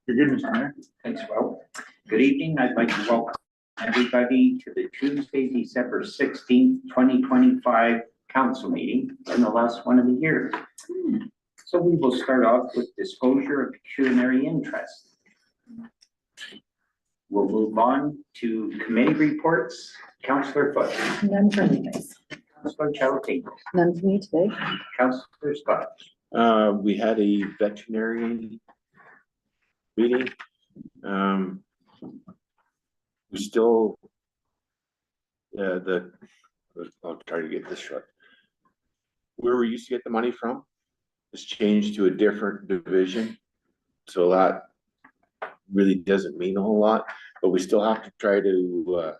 You're good, Mr. Mayor. Thanks, Will. Good evening. I'd like to welcome everybody to the Tuesday, December 16th, 2025 council meeting, and the last one of the year. So we will start off with disclosure of pecuniary interest. We'll move on to committee reports. Councillor Foot. None for me, guys. Councillor Chalatingo. None for me today. Councillor Scott. We had a veterinary meeting. We still, I'll try to get this short. Where we used to get the money from has changed to a different division. So that really doesn't mean a whole lot, but we still have to try to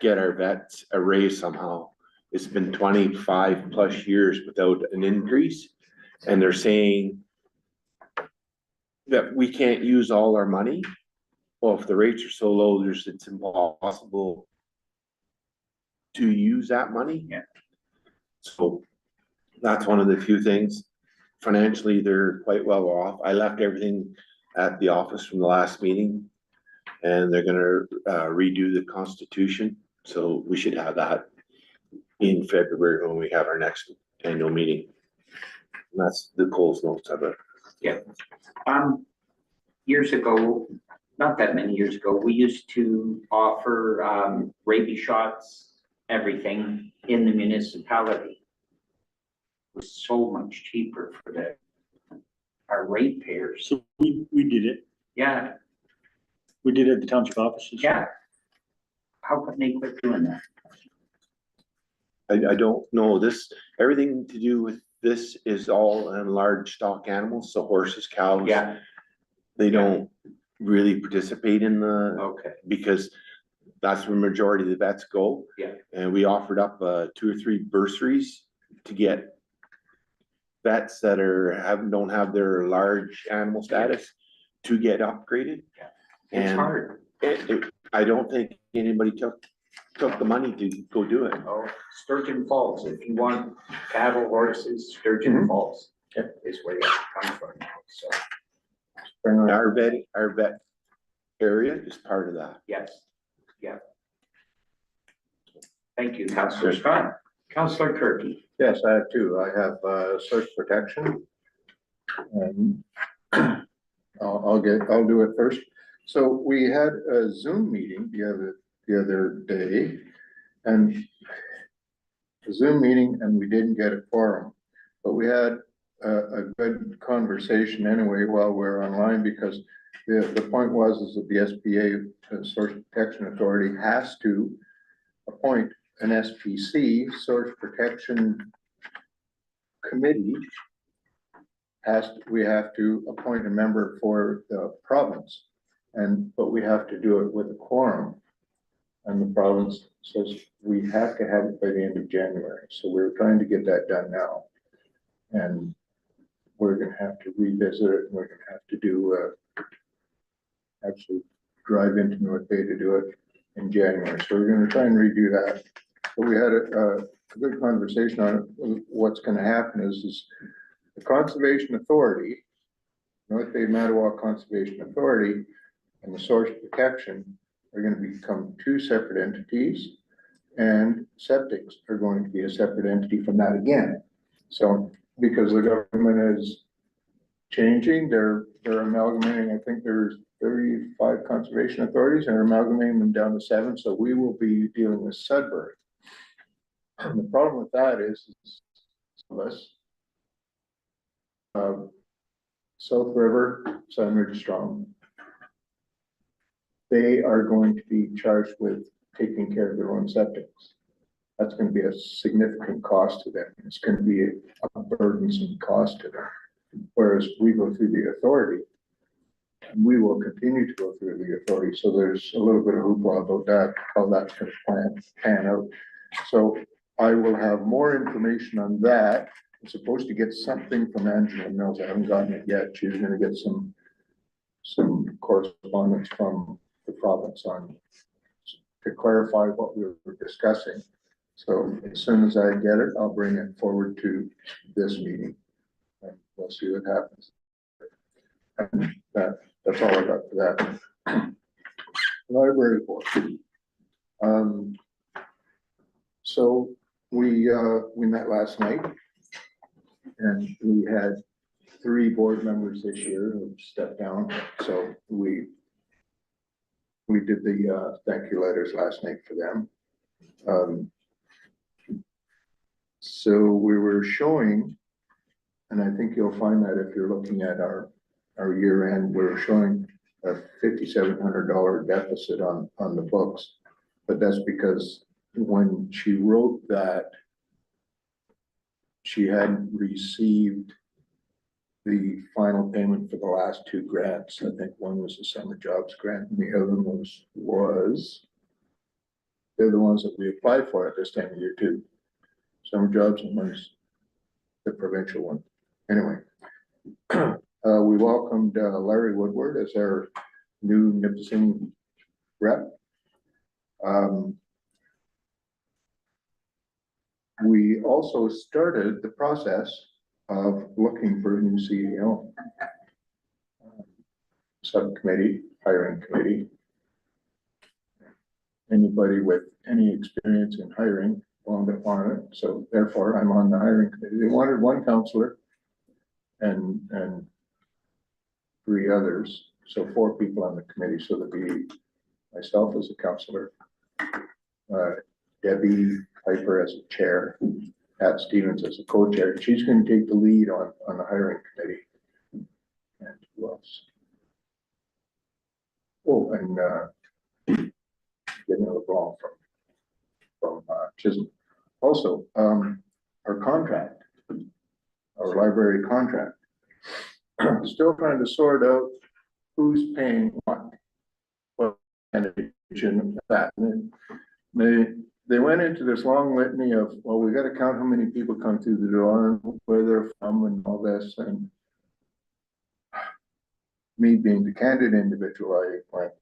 get our vets a raise somehow. It's been 25 plus years without an increase. And they're saying that we can't use all our money. Well, if the rates are so low, it's impossible to use that money. Yeah. So that's one of the few things. Financially, they're quite well off. I left everything at the office from the last meeting, and they're gonna redo the Constitution. So we should have that in February when we have our next annual meeting. And that's the Coles notes of it. Yeah. Years ago, not that many years ago, we used to offer rabies shots, everything in the municipality. It was so much cheaper for our ratepayers. So we did it. Yeah, We did it at the township offices. yeah. How come they quit doing that? I don't know, everything to do with this is all in large stock animals, so horses, cows. Yeah, They don't really participate in the, okay, because that's where majority of the vets go. Yeah. And we offered up 2 or 3 bursaries to get vets that don't have their large animal status to get upgraded. Yeah. It's And hard. I don't think anybody took the money to go do it. Oh, Sturgeon Falls, if you want cattle, horses, Sturgeon Falls is where you come from, so, Our vet area is part of that. yes, yeah. Thank you, Councillor Scott. Councillor Kirky. Yes, I have two. I have source protection. I'll do it first. So we had a Zoom meeting the other day, and a Zoom meeting, and we didn't get a quorum, but we had a good conversation anyway while we're online, because the point is that the SPA, the Source Protection Authority, has to appoint an SPC, Source Protection Committee. We have to appoint a member for the province, but we have to do it with a quorum. And the province says we have to have it by the end of January. So we're trying to get that done now. And we're gonna have to revisit it, and we're gonna have to do actually drive into North Bay to do it in January. So we're gonna try and redo that. But we had a good conversation on it. What's gonna happen is the Conservation Authority, North Bay Mattawa Conservation Authority, and the Source Protection are going to become 2 separate entities, and septics are going to be a separate entity from that again. So because the government is changing, they're amalgamating. I think there's 35 conservation authorities, and they're amalgamating them down to 7. So we will be dealing with Sudbury. And the problem with that is South River, Sunridge Strong, they are going to be charged with taking care of their own septics. That's going to be a significant cost to them. It's going to be a burdensome cost to them. Whereas we go through the authority, and we will continue to go through the authority. So there's a little bit of hoopla about that, how that's going to pan out. So I will have more information on that. I'm supposed to get something from Angela Mills. I haven't gotten it yet. She's going to get some correspondence from the province to clarify what we were discussing. So as soon as I get it, I'll bring it forward to this meeting, and we'll see what happens. And that that's all I got for that. Library board. So we met last night. And we had 3 board members this year who stepped down, so we did the thank you letters last night for them. So we were showing, and I think you'll find that if you're looking at our year end, we're showing a $5,700 deficit on the books. But that's because when she wrote that, she had received the final payment for the last 2 grants. I think one was the summer jobs grant and the other one was they're the ones that we applied for at this time of year too. Summer jobs and one's the provincial one. Anyway, we welcomed Larry Woodward as our new Nipissing rep. We also started the process of looking for a new CEO. Subcommittee, hiring committee. Anybody with any experience in hiring wound up on it, so therefore I'm on the hiring committee. They wanted 1 counselor and 3 others, so 4 people on the committee, so there'd be myself as a counselor, Debbie Piper as a chair, Pat Stevens as a co-chair. She's going to take the lead on the hiring committee. And who else? Oh, and getting a ball from Chisholm. Also, our contract, our library contract, still trying to sort out who's paying what and that. And they went into this long litany of, well, we got to count how many people come through the door and where they're from and all this. And me being the candid individual, I went,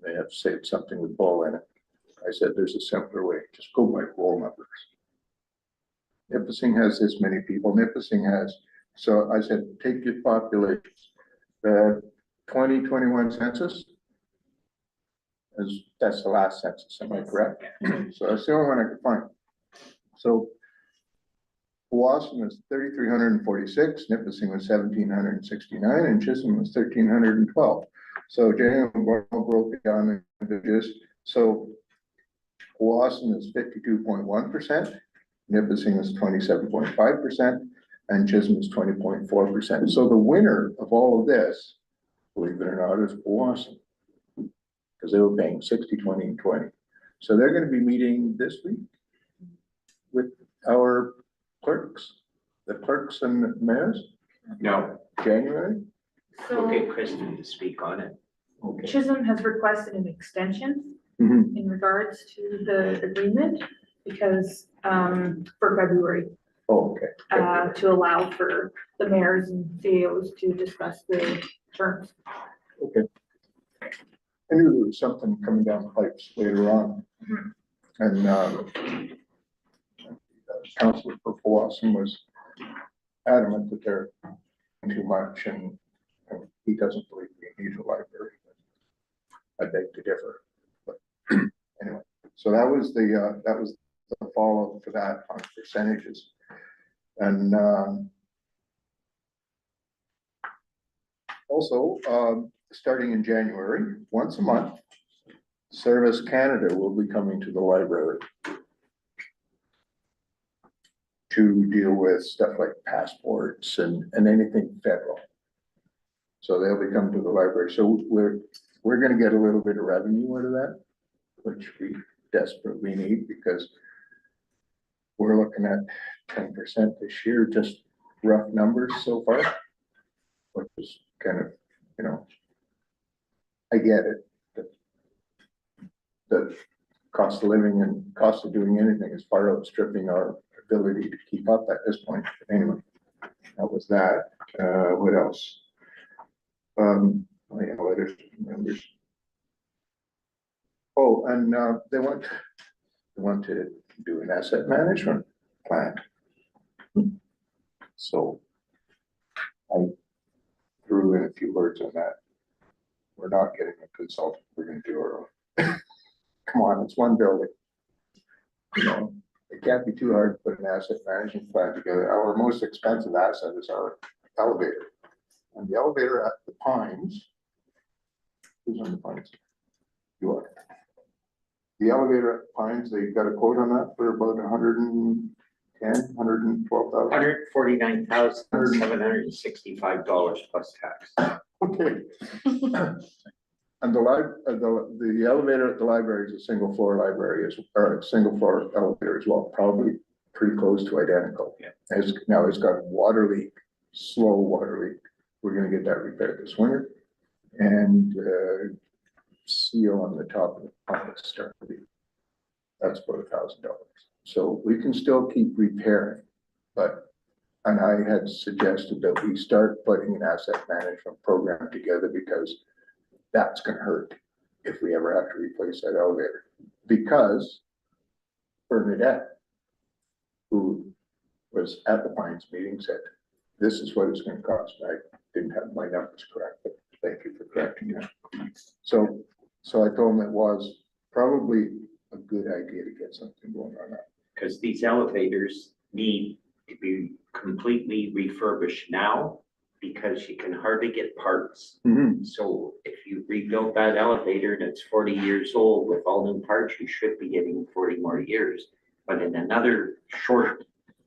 they have said something with bull in it. I said, there's a simpler way, just go by roll numbers. Nipissing has this many people, Nipissing has, so I said, take your populations. The 2021 census, that's the last census, am I correct? So that's the only one I could find. So Powassan was 3,346, Nipissing was 1,769, and Chisholm was 1,312. So Daniel broke it down into just, so Powassan is 52.1%, Nipissing is 27.5%, and Chisholm is 20.4%. So the winner of all of this, believe it or not, is Powassan, because they were paying 60, 20, and 20. So they're going to be meeting this week with our clerks, the clerks and the mayors. No, January. we'll So get Kristen to speak on it. Okay. Chisholm has requested an extension Mhm. in regards to the agreement because, for February, Oh, okay. to allow for the mayors and CEOs to discuss the terms. Okay. I knew there was something coming down the pipes later on. Mhm. And Councilor for Powassan was adamant that they're too much and he doesn't believe we need a library. I beg to differ. But anyway, so that was the follow-up for that on percentages. And also, starting in January, once a month, Service Canada will be coming to the library to deal with stuff like passports and anything federal. So they'll be coming to the library. So we're gonna get a little bit of revenue out of that, which we desperately need because we're looking at 10% this year, just rough numbers so far, which is kind of, you know, I get it. The cost of living and cost of doing anything is far outstripping our ability to keep up at this point. But anyway, that was that. What else? Oh, yeah, letters, numbers. Oh, and they want to do an asset management plan. So I threw threw in a few words on that. We're not getting a consultant, we're gonna do our own. Come on, it's one building. You know, it can't be too hard to put an asset management plan together. Our most expensive asset is our elevator. And the elevator at the Pines, who's on the Pines? You are. The elevator at the Pines, they got a quote on that for about 112,000. $149,765 plus tax. Okay. And the elevator at the library is a single floor library, or a single floor elevator as well, probably pretty close to identical. Yeah. Now it's got water leak, slow water leak. We're gonna get that repaired this winter. And seal on the top of the start. That's about $1,000. So we can still keep repairing, and I had suggested that we start putting an asset management program together because that's gonna hurt if we ever have to replace that elevator. Because Bernadette, who was at the Pines meeting, said, this is what it's gonna cost. I didn't have my numbers correct, but thank you for correcting that. So I told him it was probably a good idea to get something going on that. Because these elevators need to be completely refurbished now because you can hardly get parts. So if you rebuild that elevator and it's 40 years old with all new parts, you should be getting 40 more years. But in another short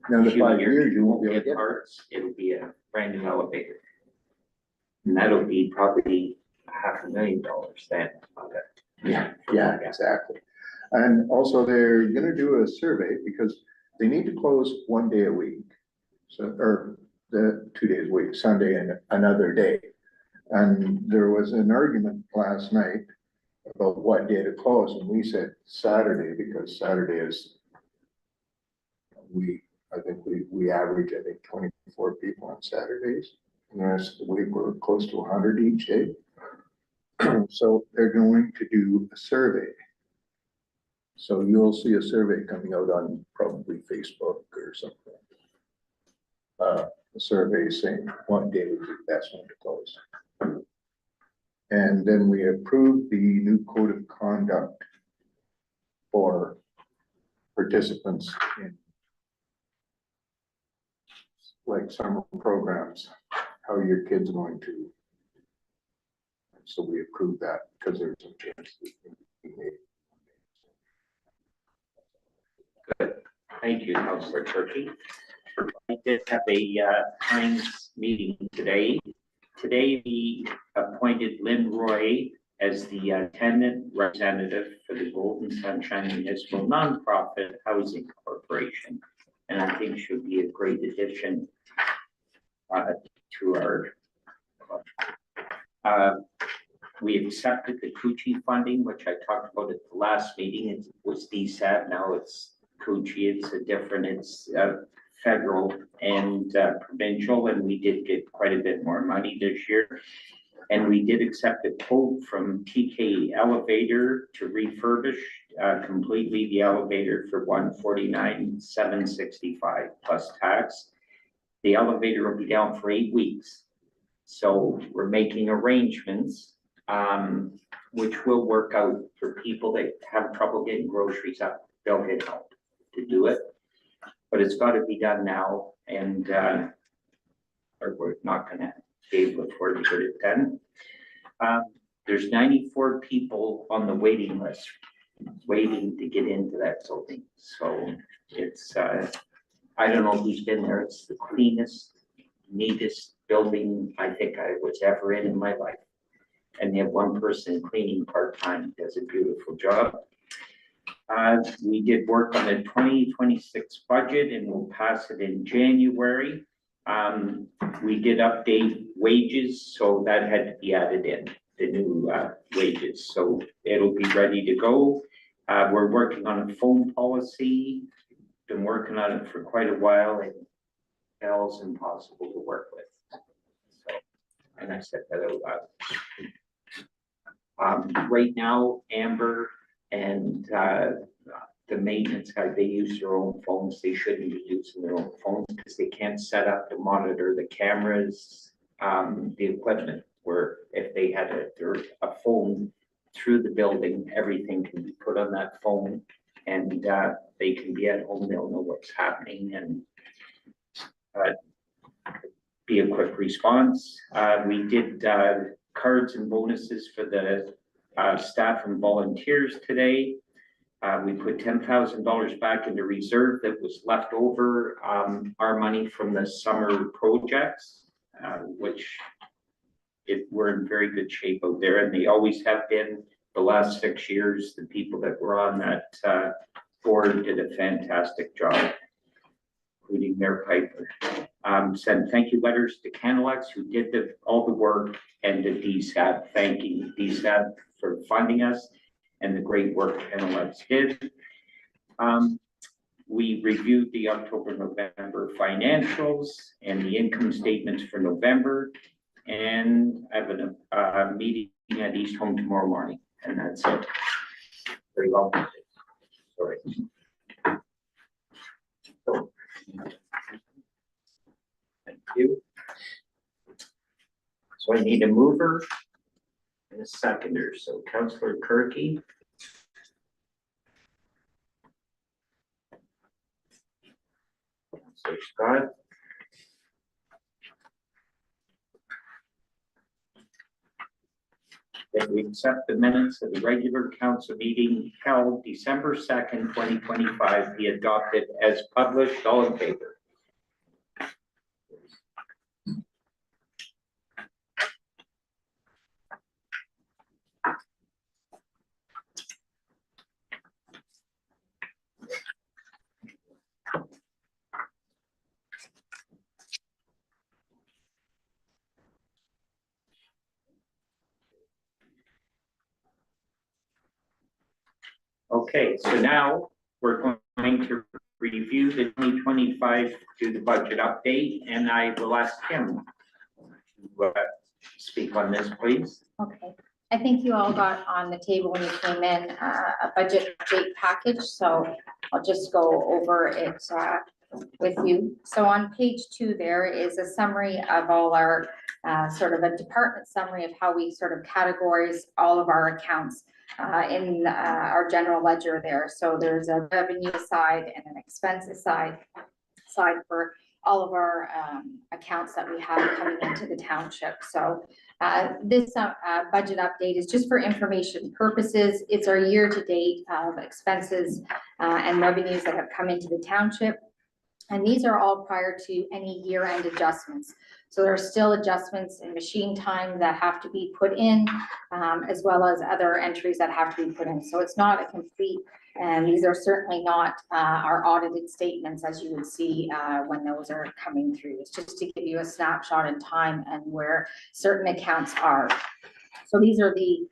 Another few 5 years, years, you won't get parts. It'll be a brand new elevator. And that'll be probably $500,000 then. Yeah, exactly. And also they're gonna do a survey because they need to close 1 day a week. So, or the 2 days a week, Sunday and another day. And there was an argument last night about what day to close, and we said Saturday, because Saturday is, I think we average, 24 people on Saturdays. And the rest of the week, we're close to 100 each day. So they're going to do a survey. So you'll see a survey coming out on probably Facebook or something. A survey saying what day would be the best one to close. And then we approved the new code of conduct for participants in like summer programs, how your kid's going to. So we approved that because there's some changes we made. Good. Thank you, Councillor Turkey. I did have a Times meeting today. Today, we appointed Lynn Roy as the tenant representative for the Golden Sunshine Municipal Nonprofit Housing Corporation. And I think she'll be a great addition to our club. We accepted the Coochie funding, which I talked about at the last meeting. It was DSAT, now it's Coochie. It's it's federal and provincial, and we did get quite a bit more money this year. And we did accept a quote from TK Elevator to refurbish completely the elevator for $149,765 plus tax. The elevator will be down for 8 weeks. So we're making arrangements, which will work out for people that have trouble getting groceries up. They'll get help to do it. But it's got to be done now, and or we're not going to be able to afford to get it done. There's 94 people on the waiting list waiting to get into that building. So it's, I don't know who's been there. It's the cleanest, neatest building I think I was ever in my life. And they have one person cleaning part-time, does a beautiful job. We did work on the 2026 budget and we'll pass it in January. We did update wages, so that had to be added in, the new wages. So it'll be ready to go. We're working on a phone policy. Been working on it for quite a while, and it's impossible to work with. So, and I said that out loud. Right now, Amber and the maintenance guy, they use their own phones. They shouldn't be using their own phones because they can't set up to monitor the cameras the equipment, where if they had a phone through the building, everything can be put on that phone, and they can be at home, they'll know what's happening, and be a quick response. We did cards and bonuses for the staff and volunteers today. We put $10,000 back into reserve that was left over, our money from the summer projects, which we're in very good shape out there, and they always have been the last 6 years. The people that were on that board did a fantastic job, including Mayor Piper. Send thank you letters to Canalex, who did all the work, and to DSAB, thanking DSAB for funding us and the great work Canalex did. We reviewed the October-November financials and the income statements for November, and I have a meeting at East Home tomorrow morning, and that's it. Very well. Sorry. So, thank you. So I need a mover and a seconder. So Councillor Kirky. Councillor Scott. That we accept the minutes of the regular council meeting held December 2nd, 2025, be adopted as published. All in favor? Okay, so now we're going to review the 2025 to the budget update, and I will ask him to speak on this, please. Okay, I think you all got on the table when you came in a budget update package, so I'll just go over it with you. So on page 2 there is a summary of all our sort of a department summary of how we sort of categorize all of our accounts in our general ledger there. So there's a revenue side and an expense side for all of our accounts that we have coming into the township. So this budget update is just for information purposes. It's our year-to-date of expenses and revenues that have come into the township. And these are all prior to any year-end adjustments. So there are still adjustments in machine time that have to be put in, as well as other entries that have to be put in. So it's not a complete, and these are certainly not our audited statements as you would see when those are coming through. It's just to give you a snapshot in time and where certain accounts are. So these are the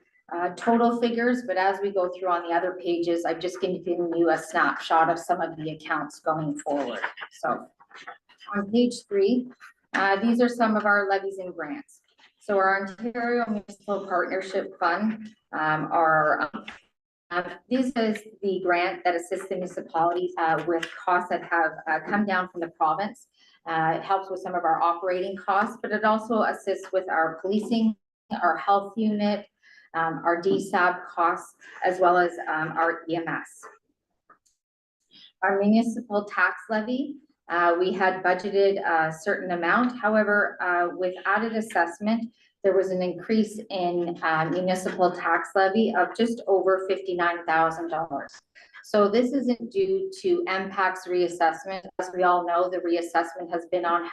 total figures, but as we go through on the other pages, I've just given you a snapshot of some of the accounts going forward. So on page 3, these are some of our levies and grants. So our Ontario Municipal Partnership Fund, this is the grant that assists the municipalities with costs that have come down from the province. It helps with some of our operating costs, but it also assists with our policing, our health unit, our DSAB costs, as well as our EMS. Our municipal tax levy, we had budgeted a certain amount. However, with added assessment, there was an increase in municipal tax levy of just over $59,000. So this isn't due to MPAC's reassessment. As we all know, the reassessment has been on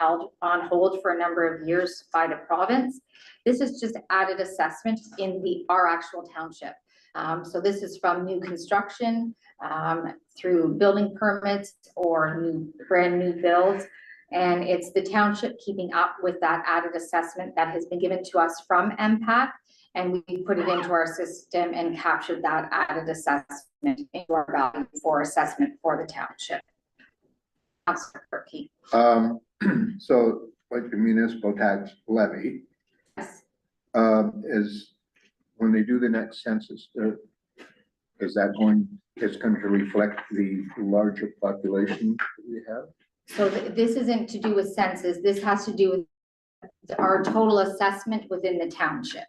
hold for a number of years by the province. This is just added assessment in our actual township. So this is from new construction, through building permits or brand new builds. And it's the township keeping up with that added assessment that has been given to us from MPAC. And we put it into our system and captured that added assessment into our value for assessment for the township. So like the municipal tax levy, Yes. is when they do the next census, is that it's going to reflect the larger population that we have? So this isn't to do with census. This has to do with our total assessment within the township.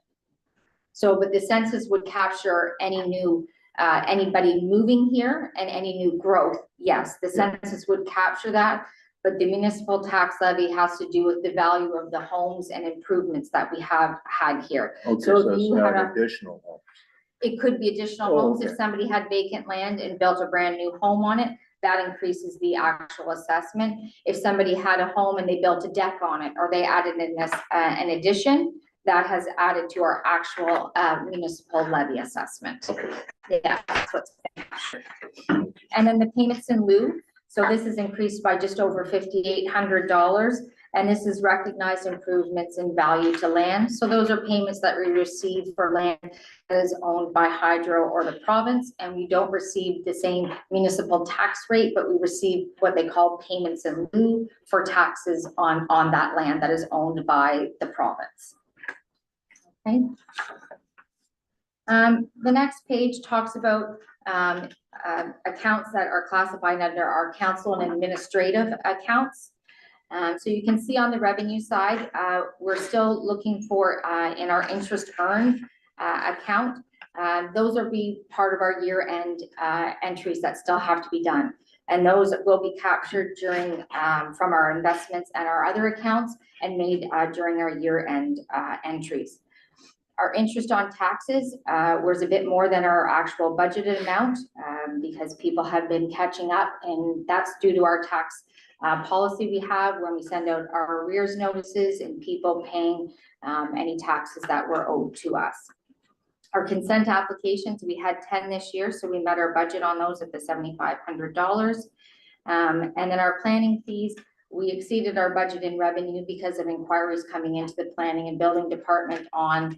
So, but the census would capture any new, anybody moving here and any new growth. Yes, the census would capture that, but the municipal tax levy has to do with the value of the homes and improvements that we have had here. Okay, So so if it's you not had a- additional homes. It could be additional Oh, homes if okay. somebody had vacant land and built a brand new home on it. That increases the actual assessment. If somebody had a home and they built a deck on it, or they added in this, an addition, that has added to our actual, municipal levy assessment. Yeah, that's what's been captured. And then the payments in lieu, so this is increased by just over $5,800. And this is recognized improvements in value to land. So those are payments that we receive for land that is owned by Hydro or the province, and we don't receive the same municipal tax rate, but we receive what they call payments in lieu for taxes on that land that is owned by the province. Okay. The next page talks about accounts that are classified under our council and administrative accounts. So you can see on the revenue side, we're still looking for in our interest earned account. Those are be part of our year-end entries that still have to be done. And those will be captured during from our investments and our other accounts and made during our year-end entries. Our interest on taxes was a bit more than our actual budgeted amount because people have been catching up, and that's due to our tax policy we have when we send out our arrears notices and people paying any taxes that were owed to us. Our consent applications, we had 10 this year, so we met our budget on those at the $7,500. And then our planning fees, we exceeded our budget in revenue because of inquiries coming into the planning and building department on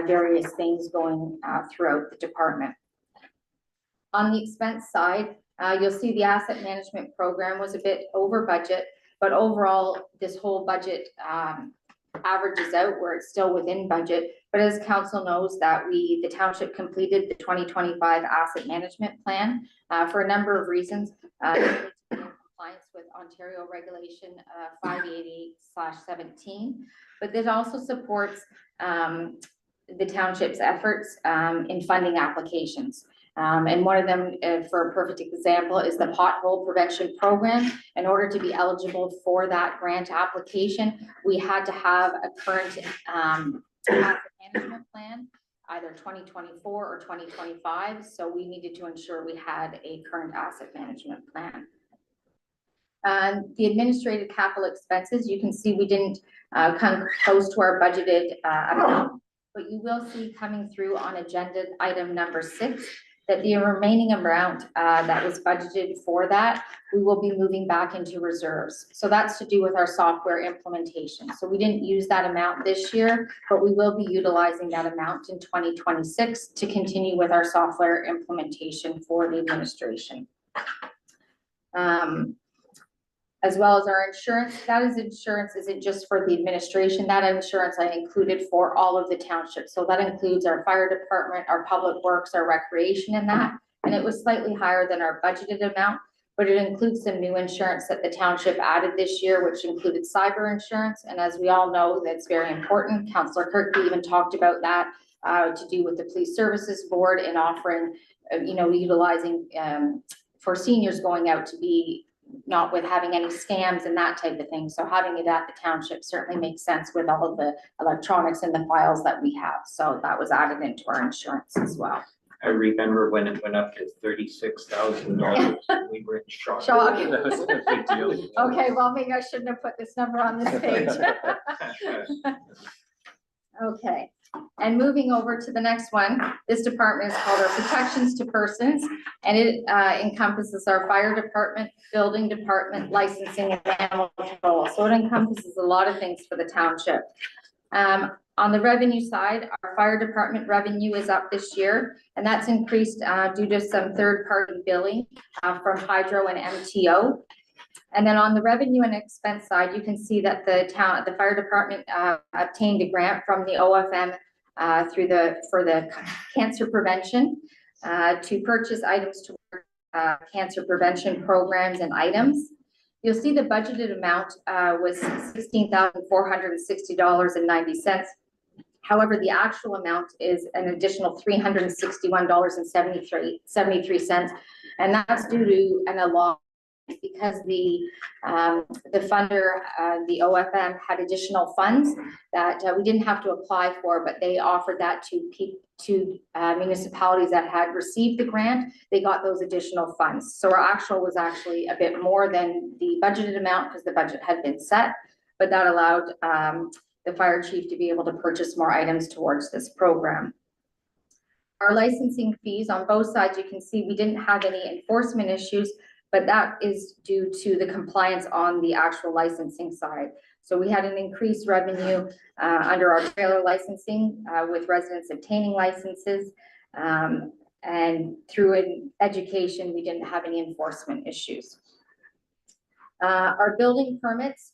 various things going throughout the department. On the expense side, you'll see the asset management program was a bit over budget, but overall, this whole budget averages out where it's still within budget. But as council knows that the township completed the 2025 asset management plan for a number of reasons. In compliance with Ontario Regulation 588/17, but this also supports the township's efforts in funding applications. And one of them, for a perfect example, is the pothole prevention program. In order to be eligible for that grant application, we had to have a current asset management plan, either 2024 or 2025. So we needed to ensure we had a current asset management plan. The administrative capital expenses, you can see we didn't come close to our budgeted amount, but you will see coming through on agenda item number 6 that the remaining amount that was budgeted for that, we will be moving back into reserves. So that's to do with our software implementation. So we didn't use that amount this year, but we will be utilizing that amount in 2026 to continue with our software implementation for the administration. As well as our insurance. That insurance isn't just for the administration. That insurance I included for all of the townships. So that includes our fire department, our public works, our recreation in that. And it was slightly higher than our budgeted amount, but it includes some new insurance that the township added this year, which included cyber insurance. And as we all know, that's very important. Councillor Kirkby even talked about that to do with the police services board and offering, utilizing for seniors going out to be not with having any scams and that type of thing. So having it at the township certainly makes sense with all of the electronics and the files that we have. So that was added into our insurance as well. I remember when it went up to $36,000, we were in shock. Shock. That was a big deal. Okay, well, maybe I shouldn't have put this number on this page. Okay, and moving over to the next one, this department is called our protections to persons, and it encompasses our fire department, building department, licensing, and animal control. So it encompasses a lot of things for the township. On the revenue side, our fire department revenue is up this year, and that's increased due to some third-party billing from Hydro and MTO. And then on the revenue and expense side, you can see that the fire department obtained a grant from the OFM for the cancer prevention to purchase items to cancer prevention programs and items. You'll see the budgeted amount was $16,460.90. However, the actual amount is an additional $361.73, and that's due to an allowance because the funder, the OFM, had additional funds that we didn't have to apply for, but they offered that to municipalities that had received the grant. They got those additional funds. So our actual was actually a bit more than the budgeted amount because the budget had been set, but that allowed the fire chief to be able to purchase more items towards this program. Our licensing fees on both sides, you can see we didn't have any enforcement issues, but that is due to the compliance on the actual licensing side. So we had an increased revenue under our trailer licensing with residents obtaining licenses, and through an education, we didn't have any enforcement issues. Our building permits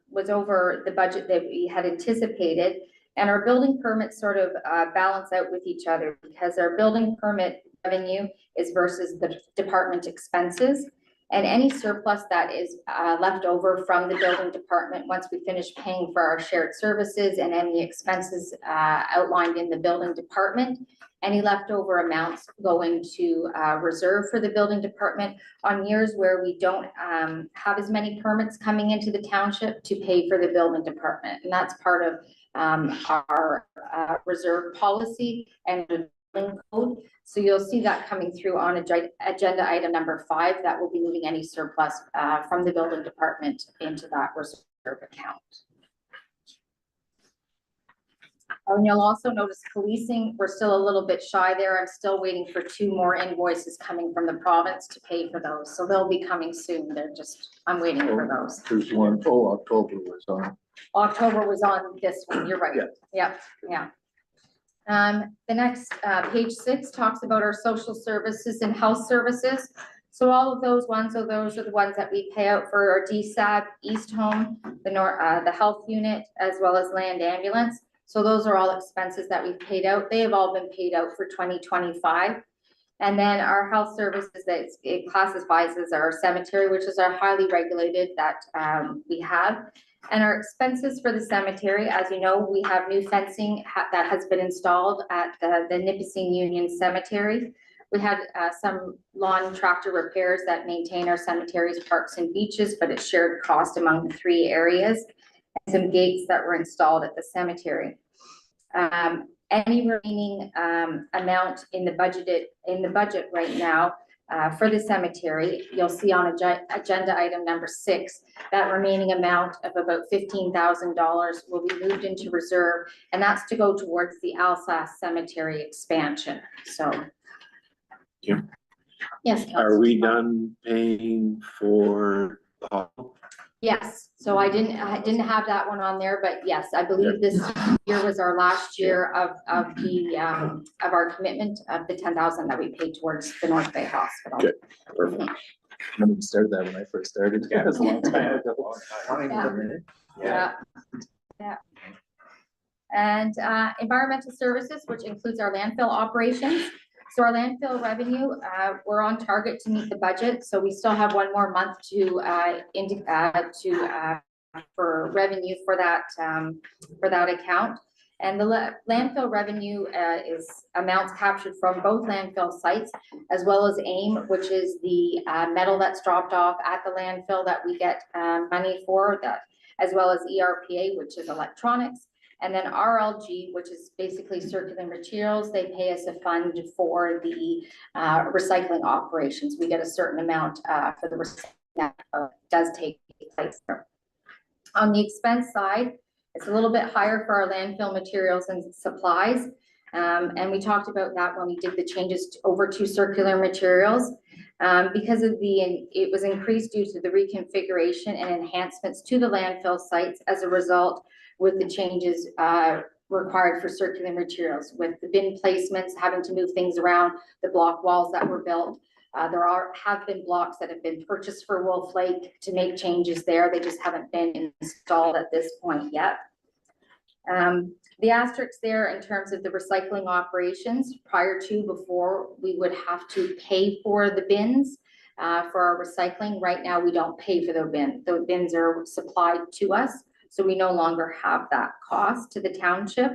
was over the budget that we had anticipated, and our building permits sort of balance out with each other because our building permit revenue is versus the department expenses, and any surplus that is left over from the building department once we finish paying for our shared services and any expenses outlined in the building department, any leftover amounts going to reserve for the building department on years where we don't have as many permits coming into the township to pay for the building department. And that's part of our reserve policy and the building code. So you'll see that coming through on agenda item number 5, that will be moving any surplus from the building department into that reserve account. And you'll also notice policing, we're still a little bit shy there. I'm still waiting for 2 more invoices coming from the province to pay for those. So they'll be coming soon. I'm waiting for those. There's one, October was on. October was on this one, you're right. Yeah. The next, page 6 talks about our social services and health services. So all of those ones, those are the ones that we pay out for our DSAB, East Home, the health unit, as well as land ambulance. So those are all expenses that we've paid out. They have all been paid out for 2025. And then our health services that it classifies as our cemetery, which is our highly regulated that we have. And our expenses for the cemetery, as you know, we have new fencing that has been installed at the Nipissing Union Cemetery. We had some lawn tractor repairs that maintain our cemeteries, parks, and beaches, but it's shared cost among the 3 areas. And some gates that were installed at the cemetery. Any remaining amount in the budget right now for the cemetery, you'll see on agenda item number 6, that remaining amount of about $15,000 will be moved into reserve, and that's to go towards the Alsace Cemetery expansion. So, Kim? Yes, Are Councillor. we done paying for Yes, so I didn't have that one on there, but yes, I believe this year was our last year of our commitment of the 10,000 that we paid towards the North Bay Hospital. Good. Perfect. I didn't start that when I first started. Yeah. It was a long time ago. Yeah. And environmental services, which includes our landfill operations. So our landfill revenue, we're on target to meet the budget. So we still have 1 more month for revenue for that account. And the landfill revenue is amounts captured from both landfill sites, as well as AIM, which is the metal that's dropped off at the landfill that we get money for, that, as well as ERPA, which is electronics. And then RLG, which is basically circular materials, they pay us a fund for the recycling operations. We get a certain amount for the recycling that does take place there. On the expense side, it's a little bit higher for our landfill materials and supplies. And we talked about that when we did the changes over to circular materials. Because of it was increased due to the reconfiguration and enhancements to the landfill sites as a result with the changes required for circular materials, with the bin placements, having to move things around, the block walls that were built. There have been blocks that have been purchased for Wolf Lake to make changes there. They just haven't been installed at this point yet. The asterisks there in terms of the recycling operations before we would have to pay for the bins. for our recycling. Right now, we don't pay for those bins. Those bins are supplied to us, so we no longer have that cost to the township.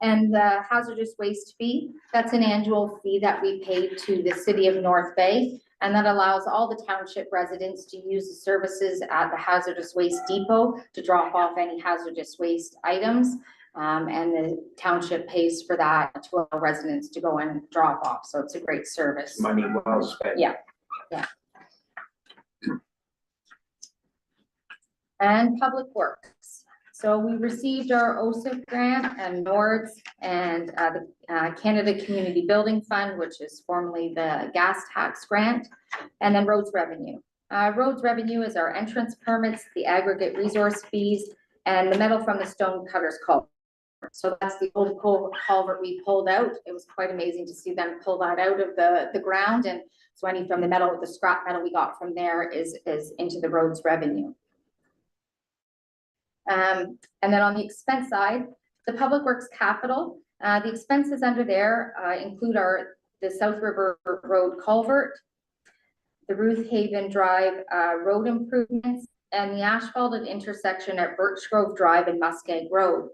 And the hazardous waste fee, that's an annual fee that we pay to the city of North Bay. And that allows all the township residents to use the services at the hazardous waste depot to drop off any hazardous waste items. And the township pays for that to our residents to go and drop off. So it's a great service. Money well spent. Yeah. And Public Works. So we received our OSIP grant and NORDS and the Canada Community Building Fund, which is formerly the gas tax grant, and then roads revenue. Roads revenue is our entrance permits, the aggregate resource fees, and the metal from the stone cutters culvert. So that's the old culvert we pulled out. It was quite amazing to see them pull that out of the ground, and so any from the metal, the scrap metal we got from there is into the roads revenue. And then on the expense side, the Public Works capital, the expenses under there include the South River Road culvert, the Ruth Haven Drive road improvements, and the asphalted intersection at Birch Grove Drive and Muskeg Road.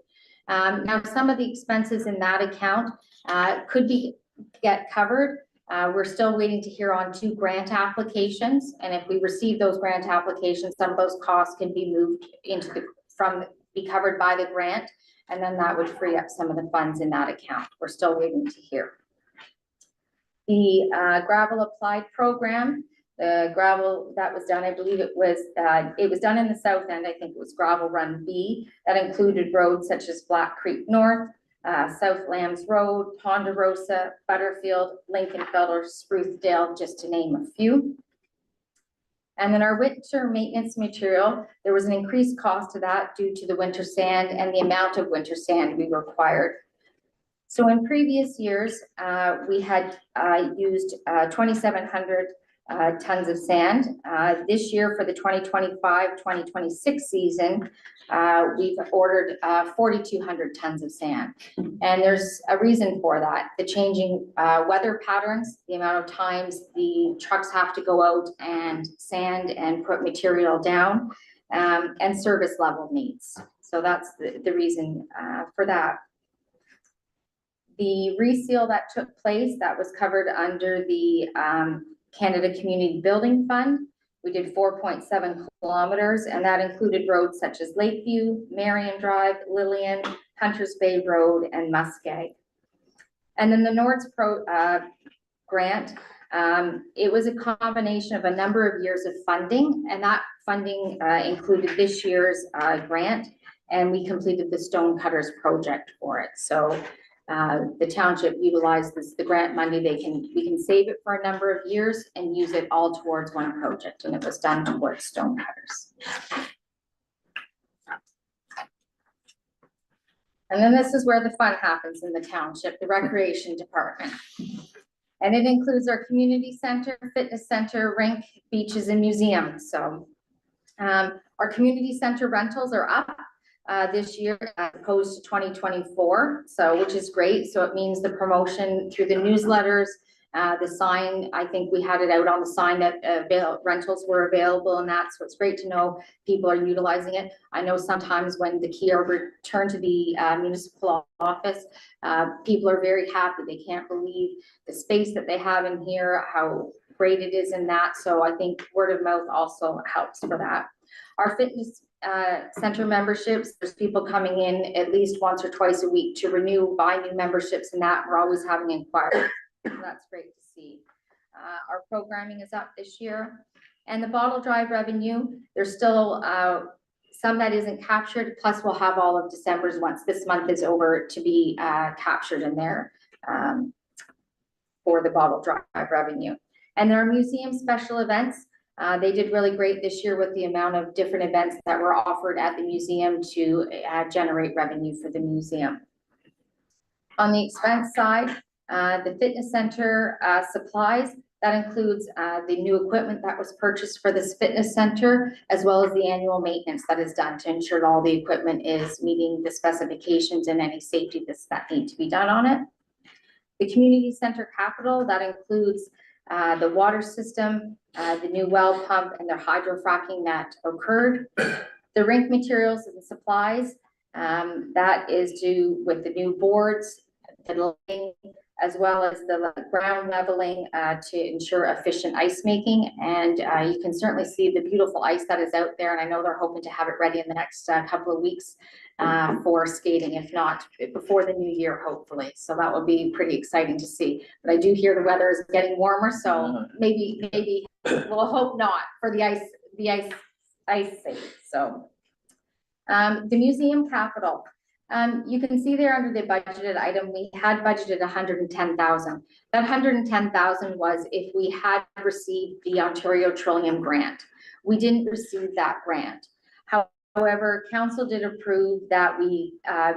Now, some of the expenses in that account could get covered. We're still waiting to hear on 2 grant applications, and if we receive those grant applications, some of those costs can be moved into be covered by the grant, and then that would free up some of the funds in that account. We're still waiting to hear. The gravel applied program, the gravel that was done, I believe it was done in the south end. I think it was Gravel Run B. That included roads such as Black Creek North, South Lambs Road, Ponderosa, Butterfield, Lincolnfeld, or Sprucedale, just to name a few. And then our winter maintenance material, there was an increased cost to that due to the winter sand and the amount of winter sand we required. So in previous years, we had used 2,700 tons of sand. This year for the 2025-2026 season, we've ordered 4,200 tons of sand. And there's a reason for that. The changing weather patterns, the amount of times the trucks have to go out and sand and put material down, and service level needs. So that's the reason for that. The reseal that took place, that was covered under the Canada Community Building Fund. We did 4.7 kilometers, and that included roads such as Lakeview, Marion Drive, Lillian, Hunters Bay Road, and Muskeg. And then the NORDS grant, it was a combination of a number of years of funding, and that funding included this year's grant, and we completed the stone cutters project for it. So the township utilizes the grant money. We can save it for a number of years and use it all towards one project, and it was done towards stone cutters. And then this is where the fun happens in the township, the recreation department. And it includes our community center, fitness center, rink, beaches, and museums. So our community center rentals are up this year as opposed to 2024, so which is great. So it means the promotion through the newsletters, the sign, I think we had it out on the sign that rentals were available and that, so it's great to know people are utilizing it. I know sometimes when the key are returned to the municipal office, people are very happy. They can't believe the space that they have in here, how great it is in that. So I think word of mouth also helps for that. Our fitness center memberships, there's people coming in at least once or twice a week to renew, buy new memberships, and that we're always having inquiries. So that's great to see. Our programming is up this year, and the bottle drive revenue, there's still some that isn't captured, plus we'll have all of December's once this month is over to be captured in there for the bottle drive revenue. And there are museum special events. They did really great this year with the amount of different events that were offered at the museum to generate revenue for the museum. On the expense side, the fitness center supplies, that includes the new equipment that was purchased for this fitness center, as well as the annual maintenance that is done to ensure that all the equipment is meeting the specifications and any safety that need to be done on it. The community center capital, that includes the water system, the new well pump and their hydrofracking that occurred. The rink materials and supplies, that is due with the new boards, the laying, as well as the ground leveling to ensure efficient ice making. And you can certainly see the beautiful ice that is out there. And I know they're hoping to have it ready in the next couple of weeks for skating, if not before the new year, hopefully. So that will be pretty exciting to see. But I do hear the weather is getting warmer, so maybe we'll hope not for the ice sake. So the museum capital. You can see there under the budgeted item, we had budgeted 110,000. That 110,000 was if we had received the Ontario Trillium grant. We didn't receive that grant. However, council did approve that we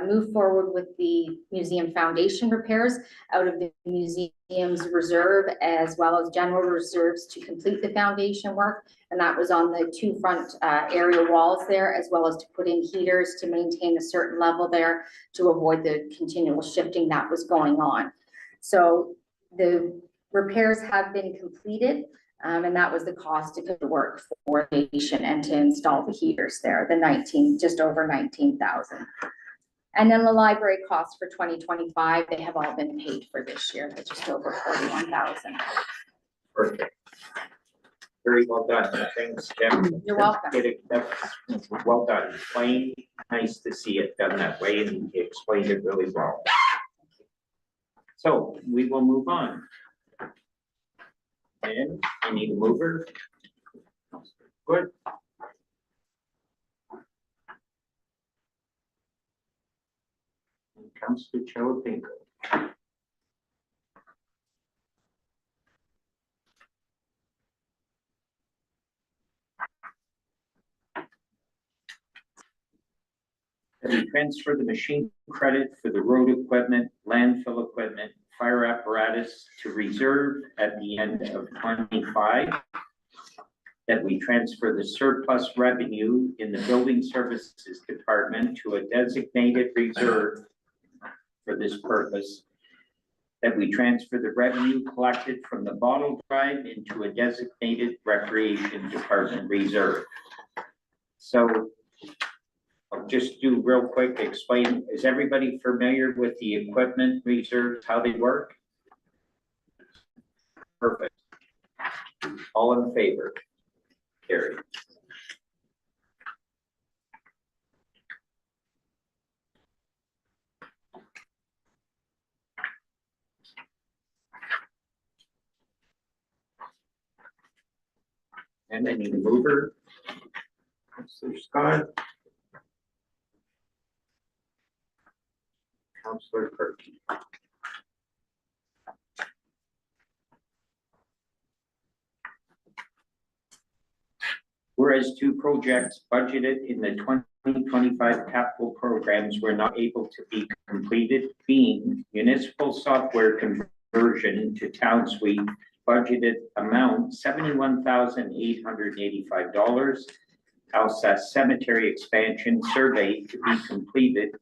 move forward with the museum foundation repairs out of the museum's reserve, as well as general reserves to complete the foundation work. And that was on the two front area walls there, as well as to put in heaters to maintain a certain level there to avoid the continual shifting that was going on. So the repairs have been completed. And that was the cost of the work for the nation and to install the heaters there, just over 19,000. And then the library costs for 2025, they have all been paid for this year, but just over 41,000. Perfect. Very well done. Thanks, Kim. You're welcome. That's well done. Plain, nice to see it done that way, and you explained it really well. So we will move on. And I need a mover. Good. And Councillor Chowapinko. We transfer the machine credit for the road equipment, landfill equipment, fire apparatus to reserve at the end of 25. That we transfer the surplus revenue in the building services department to a designated reserve for this purpose. That we transfer the revenue collected from the bottle drive into a designated recreation department reserve. So I'll just do real quick, explain, is everybody familiar with the equipment reserves, how they work? Perfect. All in favor? Carried. And I need a mover. Councillor Scott. Councillor Perky. Whereas two projects budgeted in the 2025 capital programs were not able to be completed, being municipal software conversion to TownSuite budgeted amount $71,885, Alsace Cemetery expansion survey to be completed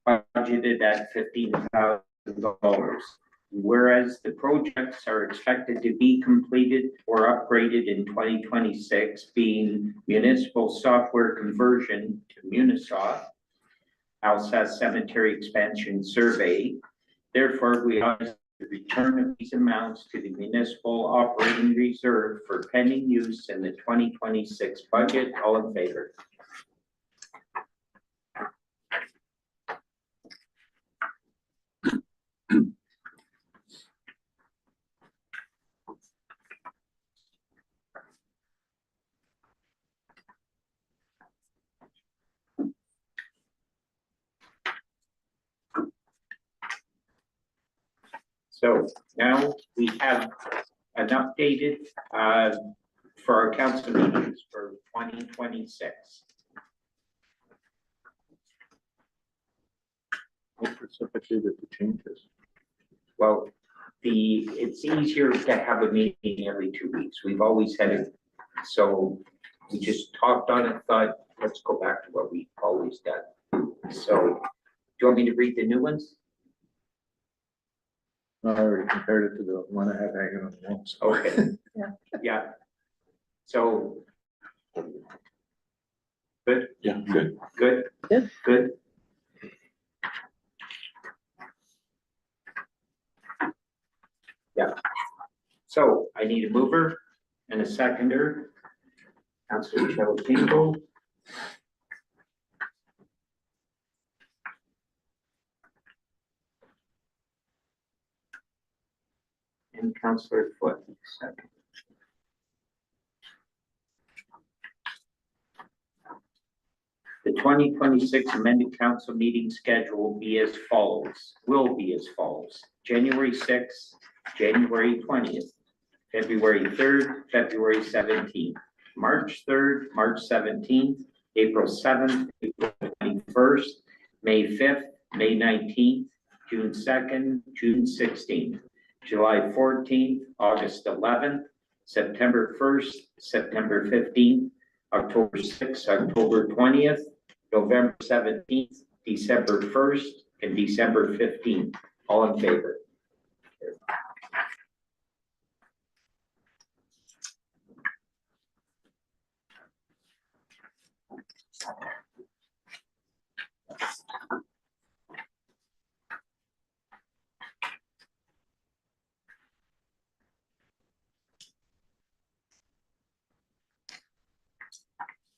budgeted at $15,000. Whereas the projects are expected to be completed or upgraded in 2026, being municipal software conversion to Munisoft, Alsace Cemetery expansion survey. Therefore, we ask the return of these amounts to the municipal operating reserve for pending use in the 2026 budget. All in favor? So now we have an updated for our council meetings for 2026. What precipitated the changes? Well, it's easier to have a meeting every 2 weeks. We've always had it. So we just talked on it, thought, let's go back to what we've always done. So do you want me to read the new ones? No, I already compared it to the one I had hanging on the wall. so. Okay. Yeah. Yeah. So. Good, Yeah, good. good. Good. Good. Yeah. So I need a mover and a seconder. Councilor Chelatinko. And Councilor Foot, second. The 2026 amended council meeting schedule will be as follows, January 6th, January 20th, February 3rd, February 17th, March 3rd, March 17th, April 7th, April 21st, May 5th, May 19th, June 2nd, June 16th, July 14th, August 11th, September 1st, September 15th, October 6th, October 20th, November 17th, December 1st, and December 15th. All in favor?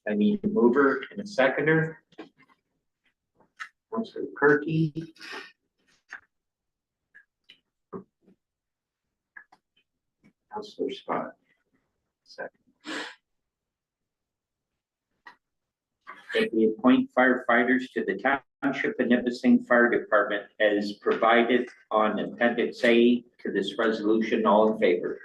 I need a mover and a seconder. Councilor Kirky. Councilor Scott. Second. That we appoint firefighters to the Township of Nipissing Fire Department as provided on Appendix A to this resolution. All in favor?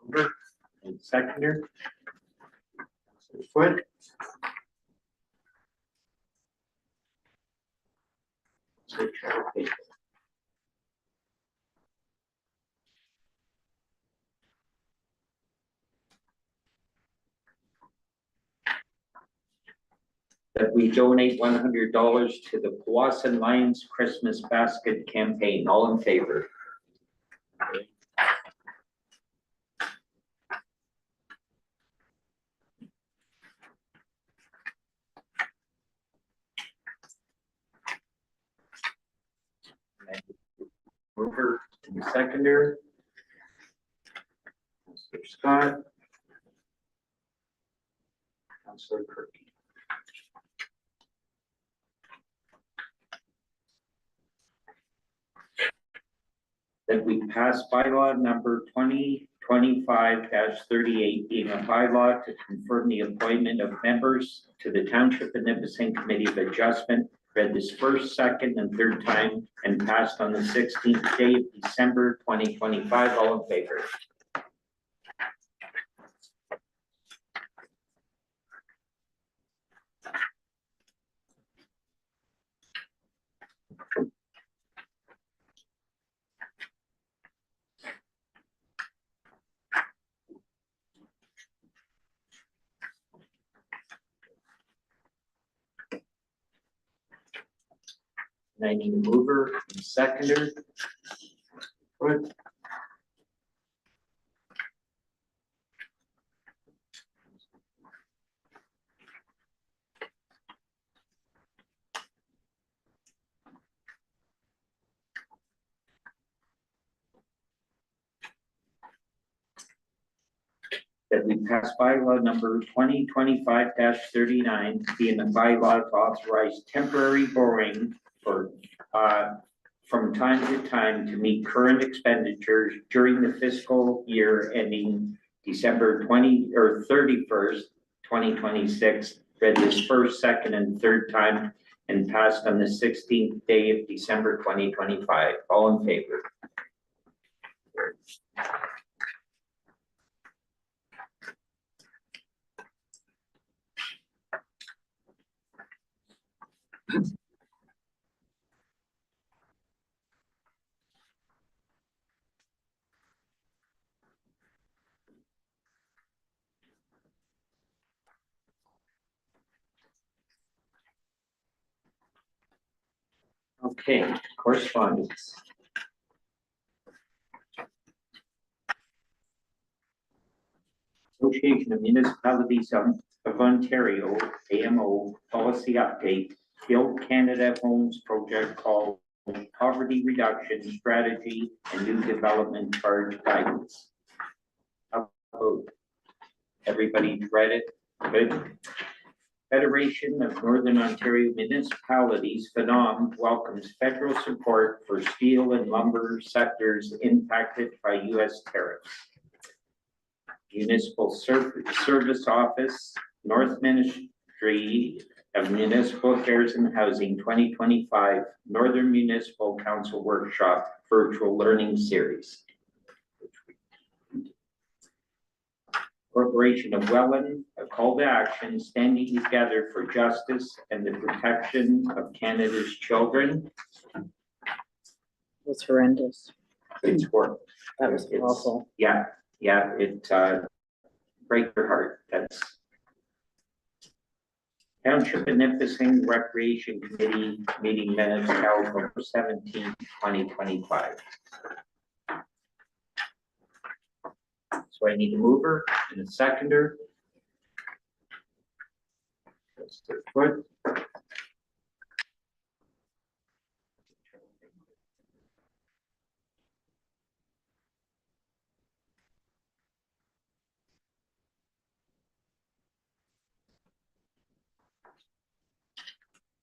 Mover and seconder. Councilor Foot. Councilor Chelatinko. That we donate $100 to the Powassan Lions Christmas Basket Campaign. All in favor? Mover and seconder. Councilor Scott. Councilor Kirky. That we pass bylaw number 2025-38, being a bylaw to confirm the appointment of members to the Township of Nipissing Committee of Adjustment, read this first, second, and third time, and passed on the 16th day of December 2025. All in favor? And I need a mover and seconder. Good. That we pass bylaw number 2025-39, being a bylaw to authorize temporary borrowing for, from time to time to meet current expenditures during the fiscal year ending December 31st, 2026. Read this first, second, and third time and passed on the 16th day of December 2025. All in favor? Okay, correspondence. Association of Municipalities of Ontario, AMO, policy update, Build Canada Homes project called Poverty Reduction Strategy and New Development Charge Guidance. How about everybody read it? Good. Federation of Northern Ontario Municipalities, FNOM, welcomes federal support for steel and lumber sectors impacted by U.S. tariffs. Municipal Service Office, North Ministry of Municipal Affairs and Housing 2025 Northern Municipal Council Workshop Virtual Learning Series. Corporation of Welland, a call to action, standing together for justice and the protection of Canada's children. Was horrendous. It's horrible. That was It's- awful. Yeah, it breaks your heart. That's Township of Nipissing Recreation Committee meeting minutes held November 17, 2025. So I need a mover and a seconder. That's the foot.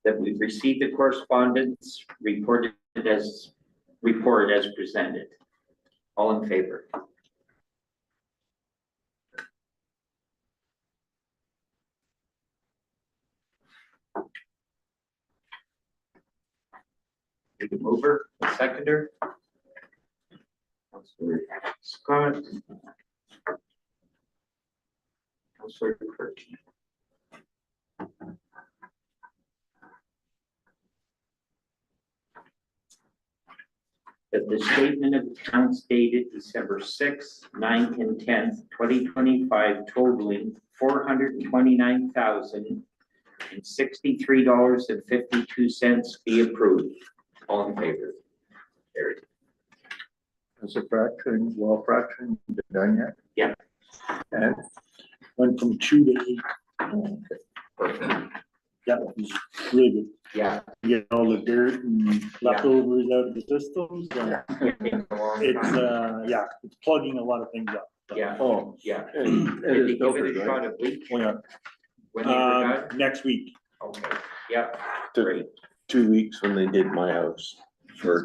That we've received the correspondence report as presented. All in favor? The mover, the seconder. Councilor Scott. Councilor Kirk. That the statement of accounts dated December 6th, 9th, and 10th, 2025 totaling $429,063.52 be approved. All in favor? Carried. Is the fracturing, well fracturing done yet? Yeah. And Went from 2 to 8. Yeah, it was really good. Yeah. Get all the dirt and leftovers out of the systems. It's plugging a lot of things up. Yeah, oh, yeah. it Did they is give it filtered, a right? shot of bleach Oh, yeah. when they were done? Next week. Okay, yep, Took great. 2 weeks when they did my house for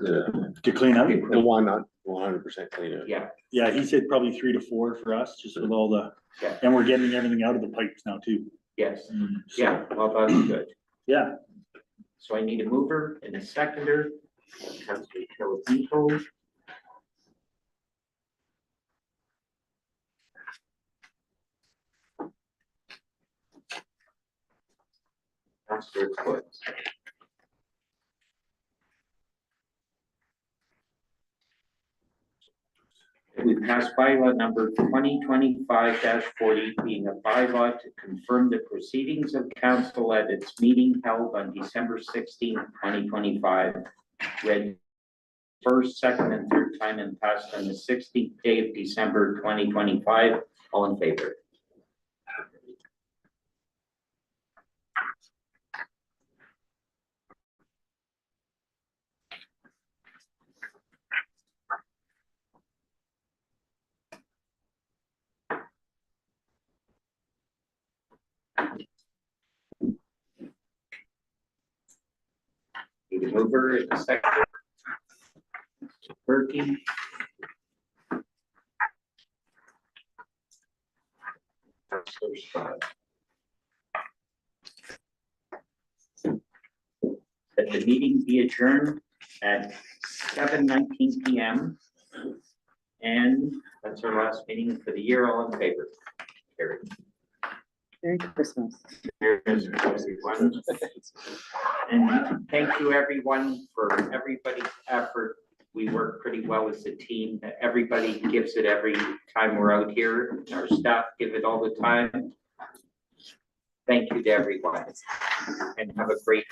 To clean up. the one, not 100% clean it. Yeah, Yeah, he said probably 3 to 4 for us, just with all the, Yeah. and we're getting everything out of the pipes now too. yes, So, yeah, well, that's good. Yeah, So I need a mover and a seconder. Councilor Filipino. Councilor Court. We passed bylaw number 2025-40, being a bylaw to confirm the proceedings of council at its meeting held on December 16, 2025. Read first, second, and third time and passed on the 16th day of December 2025. All in favor? Need a mover and a second. Berkey. Councilor Scott. That the meeting be adjourned at 7:19 p.m. And that's our last meeting for the year. All in favor? Carried. Merry Christmas. Here's everyone. And thank you, everyone, for everybody's effort. We work pretty well as a team. Everybody gives it every time we're out here. Our staff give it all the time. Thank you to everyone and have a great